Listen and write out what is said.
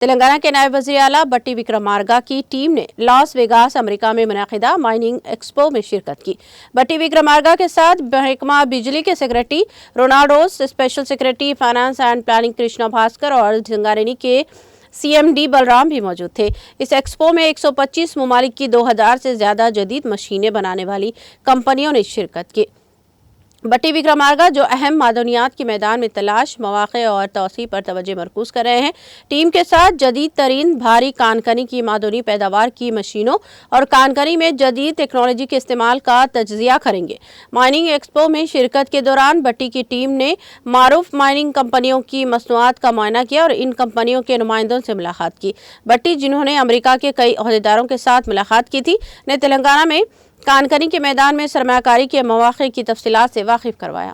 تلنگانہ کے نائب وزیر اعلیٰ بٹی وکرمارگا کی ٹیم نے لاس ویگاس امریکہ میں منعقدہ مائننگ ایکسپو میں شرکت کی۔ بٹی وکرمارگا کے ساتھ محکمہ بجلی کے secretary Ronald Rose, special secretary finance and planning Krishna Bhaskar اور سنگاریڈی کے CMD بلرام بھی موجود تھے۔ اس ایکسپو میں 125 ممالک کی 2000 سے زیادہ جدید مشینیں بنانے والی کمپنیوں نے شرکت کی۔ بٹی وکرمارگا جو اہم معدنیات کے میدان میں تلاش، مواقع اور توسیع پر توجہ مرکوز کر رہے ہیں، ٹیم کے ساتھ جدید ترین بھاری کان کنی کی معدنی پیداوار کی مشینوں اور کان کنی میں جدید ٹیکنالوجی کے استعمال کا تجزیہ کریں گے۔ مائننگ ایکسپو میں شرکت کے دوران بٹی کی ٹیم نے معروف مائننگ کمپنیوں کی مصنوعات کا معائنہ کیا اور ان کمپنیوں کے نمائندوں سے ملاقات کی۔ بٹی، جنہوں نے امریکہ کے کئی عہدیداروں کے ساتھ ملاقات کی تھی، نے تلنگانہ میں کان کنی کے میدان میں سرمایہ کاری کے مواقع کی تفصیلات سے واقف کروایا۔